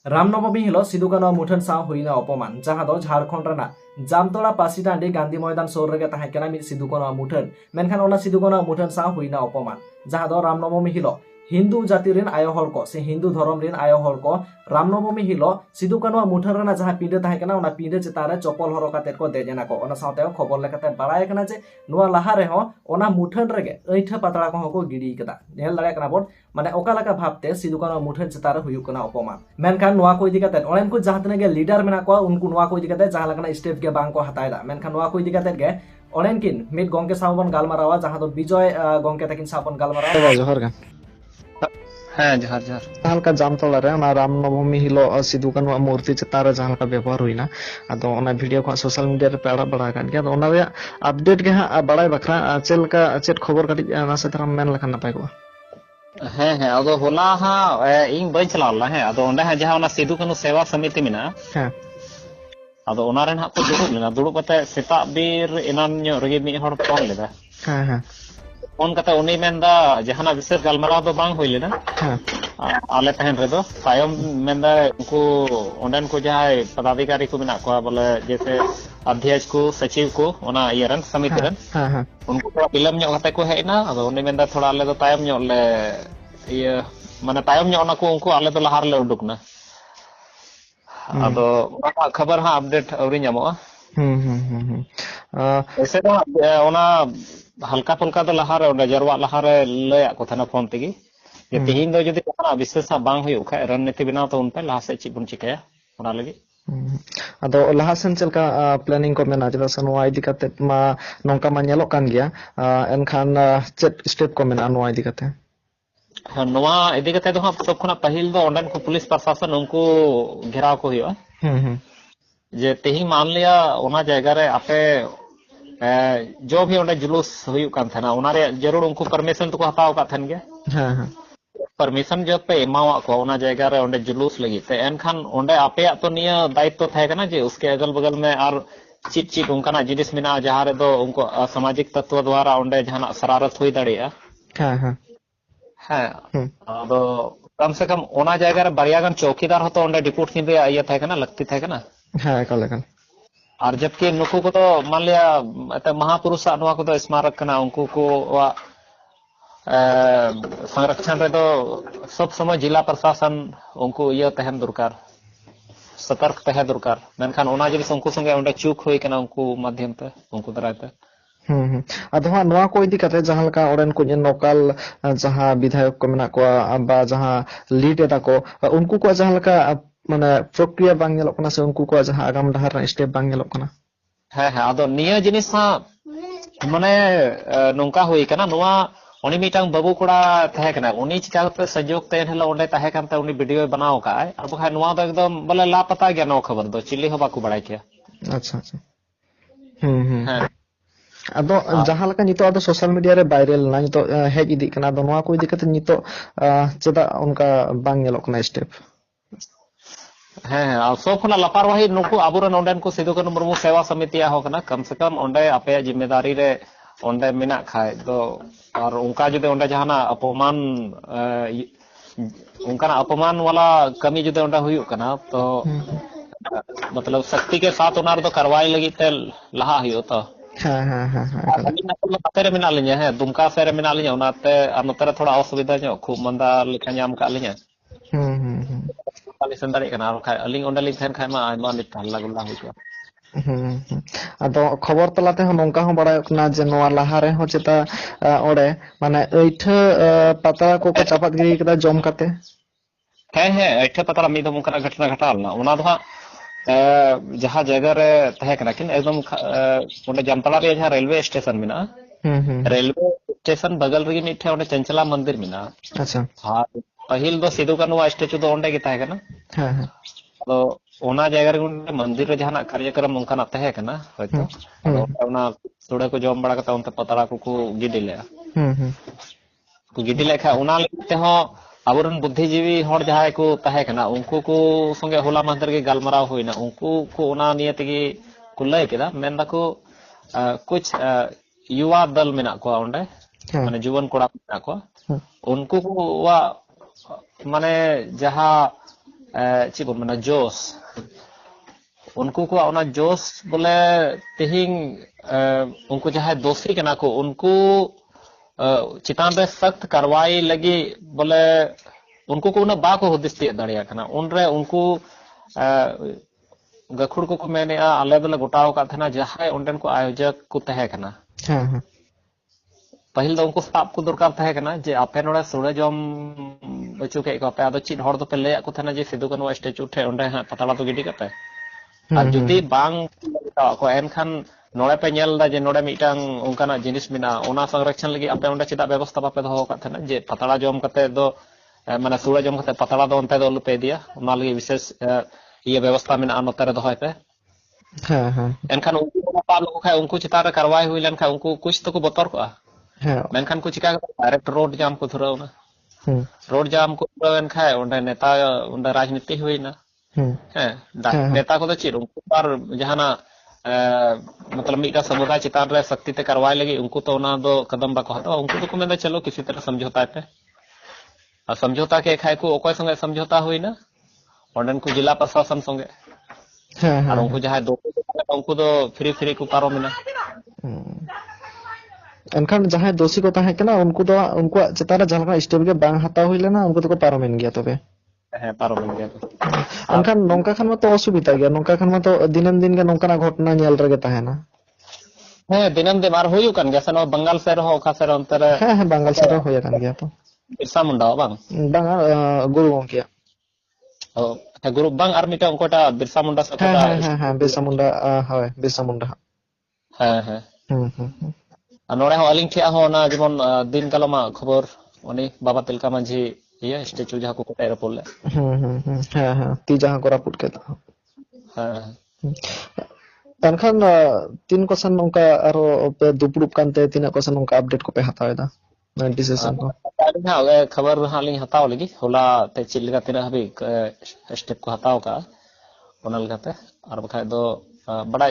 रामनवमी हिलो सिदु कानु मुठन साव हुइना अपमान जहां दो झारखंड रना जामतोड़ा पासीटांडी गांधी मैदान सोर रेगे ताहे केना मिद सिदु कानु मुठन मेनखान ओना सिदु कानु मुठन साव हुइना अपमान जहां दो रामनवमी हिलो हिंदू जाति रिन आयो हल को से हिंदू धर्म रिन आयो हल को रामनवमी हिलो सिदु कानु मुठन रना जहां पिंडे ताहे केना ओना पिंडे चेतान रे चपल हरो काते को देजेना को ओना सावते खबर लेकाते बाराय केना जे नुवा लाहा रे हो ओना मुठन रेगे ऐठा पातळा को को गिडी कदा नेल दाड़े केना बोन माने ओका लका भाबते सिदु कानु मुठन चेतारे हुयु कना अपमान मेनखान नुवा को इदि काते ओनेन को जहां तने गे लीडर मेना को उनको नुवा को इदि काते जहां लकना स्टेप के बांग को हतायदा मेनखान नुवा को इदि काते गे ओनेन किन मिड गंके सावबन गालमारावा जहां दो विजय गंके तकिन सावबन गालमारावा जोहर गा हाँ जोहार जोहार जहां का जामतोड़ा रे ना रामनवमी हिलो सिदु कानु मूर्ति चेतारे जहां का व्यवहार हुइना अदो ओना वीडियो को सोशल मीडिया रे पेड़ा बड़ा कान गया ओना रे अपडेट के हा बड़ाई बखरा चेल का चेट खबर काटी ना से तरह मेन लखन नपाय को हाँ हाँ अदो होला हाँ इन बई चलाव ला है अदो ओंडे हाँ जहां ओना सिदु कानु सेवा समिति मिना हां अदो ओना रेन हाँ को दुड़ुब लेना दुड़ुब कते सेता बीर एनान ᱧᱚᱜ ᱨᱮᱜᱮ ᱢᱤᱫ ᱦᱚᱲ ᱯᱷᱳᱱ ᱞᱮᱫᱟ हां हां ᱯᱷᱳᱱ ᱠᱟᱛᱮ ᱩᱱᱤ ᱢᱮᱱᱫᱟ ᱡᱟᱦᱟᱱᱟᱜ ᱵᱤᱥᱮᱥ ᱜᱟᱞᱢᱟᱨᱟᱣ ᱫᱚ ᱵᱟᱝ ᱦᱩᱭ ᱞᱮᱱᱟ हां आले तहन रे दो तायम मेंदा उनको ओंडन को जहां पदाधिकारी को मेना को बोले जैसे अध्यक्ष को सचिव को ओना इयरन समिति रन हां हां उनको थोड़ा विलम्ब ᱧᱚᱜ कते को हेना अदो उनी मेंदा थोड़ा आले दो तायम ᱧᱚᱜ ले ये माने तायम ᱧᱚᱜ ना को उनको आले दो लहार ले उडुकना अदो खबर हां अपडेट अवरी ᱧᱟᱢᱚᱜᱼᱟ ऐसे तो ओना हल्का फुल्का दो लहार ओंडे जरवा लहार लया को थाना फोन तेगी ये तेहिन दो जदि कना विशेष बांग हुयु खा रणनीति बनाव तो उनपे लाहा से चिबुन चिकाया ओना लगी अदो लाहा सेन चलका प्लानिंग को मेना जदा से नोआ इदि कते मा नोंका मा नेलो कान गया एनखान चेट स्टेप को मेना नोआ इदि कते नोआ इदि कते दो सब खना पहिल दो ओंडन को पुलिस प्रशासन उनको घेराव को हुयु जे तेही मान लिया ओना जगह रे आपे जो भी ओंडे जुलूस हुयु कान थाना ओना रे जरूर उनको परमिशन तो को हताव का थन गया हां हां परमिशन जब पे एमावा को ओना जगह रे ओंडे जुलूस लगी ते एनखान ओंडे आपे तो निया दायित्व थाय कना जे उसके अगल बगल में और चिट चिट उनका जिनिस मिना जहां रे दो उनको असामाजिक तत्व द्वारा ओंडे जहां शरारत हुई दाड़िया हां हां हां अदो कम से कम ओना जगह रे बरियागन चौकीदार हो तो ओंडे डिपोट किन रे ये थाय कना लगती थाय कना हां कलकन और जबकि नुकु को तो मान लिया महापुरुष नवा को तो स्मारक कना उनको को संरक्षण रे तो सब समय जिला प्रशासन उनको ये तहन दरकार सतर्क तहे दरकार मेनखान ओना जिस उनको संगे ओंडे चूक होई कना उनको माध्यम ते उनको दराते अदो हा नोआ को इदि कते जहां लका ओरेन को लोकल जहां विधायक को मेना को बा जहां लीड एता को उनको को जहां लका माने प्रक्रिया बांग नेलोक कना से उनको को जहां आगाम डहार स्टेप बांग नेलोक कना हां हां अदो निया जिनिस माने नोंका होई कना नोआ उनी मिटांग बाबू कोड़ा तहे कना उनी चिकाते संयोग ते हेलो ओंडे तहे कानते उनी वीडियो बनाओ का और बखा नोआ दो एकदम बोले लापता गया नो खबर दो चिल्ली हो बाकू बड़ाई किया अच्छा अच्छा हां अदो जहां लका नितो अदो सोशल मीडिया रे वायरल ना नितो हेज इदी कना दो नोआ को इदी कते नितो चेदा उनका बांग नेलोक कना स्टेप हाँ सब खना लापरवाही नुकु आबुरन ओंडेन को सिदु कानु मुर्मू सेवा समिति हो कना कम से कम ओंडे आपे जिम्मेदारी रे ओंडे मेना खाय दो और उनका जुदे ओंडे जहाना अपमान उनका अपमान वाला कमी जुदे ओंडे हुयु कना तो मतलब शक्ति के साथ उनार तो कार्रवाई लगी ते लहा हुयु तो हां हां हां तेरे मिना लिया है दुमका से मिना लिया उनाते और नतरे थोड़ा असुविधा जो खूब मंदा लिखा नाम का लिया पाली संदारी कना और खाय अलिंग ओंडे लिखन खाय मा आयमा नित हल्ला गुल्ला हुई अदो खबर तलाते हो नोंका हो बड़ा कना जे नोआ लाहा रे हो चेता ओडे माने ऐठा पता को चापात गिरी कदा जम काते है ऐठा पता मी दम कना घटना घटालना ओना दो जहां जगह रे तहे कना किन एकदम ओंडे जामतला रे जहां रेलवे स्टेशन मिना रेलवे स्टेशन बगल रे मिठे ओंडे चंचला मंदिर मिना अच्छा हां पहिल दो सिदु कानु स्टेचू दो ओंडे के तहे कना हां हां तो ओना जगह रे मंदिर रे जहां कार्यक्रम उनका तहे कना होयतो ओना थोड़ा को जम बड़ा कता उनते पतरा को गिडिले को गिडिले खा ओना लेते हो आबरन बुद्धिजीवी हर जहां को तहे कना उनको को संगे होला मंदिर के गालमराव होइना उनको को ओना नियत की को लय केदा मेन दाको कुछ युवा दल मेना को ओंडे माने जुवन कोड़ा मेना को उनको को वा माने जहां चीज बोल माने जोश उनको को ओना जोश बोले तेहिंग उनको जहां दोषी कना को उनको चितान रे सख्त कार्रवाई लगी बोले उनको को उना बाको हुदिस तिय दाड़िया कना उनरे उनको गखुड़ को मैंने आले दले गोटाव का था जहां उनडेन को आयोजक को तहे कना पहिल दो उनको साब को दरकार तहे कना जे आपे नोड़े सुड़े जम बचू के को पे आदो चिट हर दो पे ले को था जे सिदु कनो स्टैचू ठे उनडे हां पताला तो गिडी कते और जुदी बांग को एनखान नोड़े पे नेल दा जे नोड़े मिटांग उनकाना जिनिस मिना ओना संरक्षण लगी आपे उनडे चिदा व्यवस्था बापे दो का था जे पताला जम कते दो माने सुड़े जम कते पताला दो उनते दो लुपे दिया ओना लगी विशेष ये व्यवस्था में नोते रे दोहय पे एनखान उनको पाप लोग खाय उनको चिता रे कार्रवाई हुई लेन खाय उनको कुछ तो को बतर को मेनखान को चिका डायरेक्ट रोड जाम को धुरावना रोड जाम को धुरावन खाय उनडे नेता उनडे राजनीति हुईना नेता को तो चिर उनको पर जहाना मतलब मीटा समुदाय चितान रे शक्ति ते कार्रवाई लगी उनको तो ना दो कदम बा कहता उनको तो को में चलो किसी तरह समझौता पे और समझौता के खाय को ओकोय संगे समझौता हुई ना ऑर्डन को जिला प्रशासन संगे और उनको जहां दो उनको तो फ्री को पारो मिना एनखान जहां दोषी को ताहे कना उनको तो उनको चितारा जलका स्टेप के बांग हता हुई लेना उनको तो को पारो मिन गया तबे पारो मिन गया तो एनखान नोंका खान में तो असुविधा गया नोंका खान में तो दिनन दिन के नोंका घटना नेल रगे ताहे ना दिनन दिन मार होयु कन गया सन बंगाल से रहो ओखा से अंतर बंगाल से रहो होया कन गया तो बिरसा मुंडा बांग गुरु गोंकिया गुरु बांग आर मिटा उनकोटा बिरसा मुंडा से बिरसा मुंडा हाय बिरसा मुंडा नोड़े हो अलिंग ठिया हो ना जेमन दिन कलमा खबर उनी बाबा तिलका मांझी ये स्टैचू जहां को कोटे रे पोले ती जहां को रापुट के एनखान तीन क्वेश्चन उनका आरो पे दुपड़ुप कानते तीन क्वेश्चन उनका अपडेट को पे हतावेदा डिसीजन को खबर हालिंग हताव लगी होला ते चिलगा तीन हबी स्टेप को हताव का ओना लगाते और बखाय दो बड़ा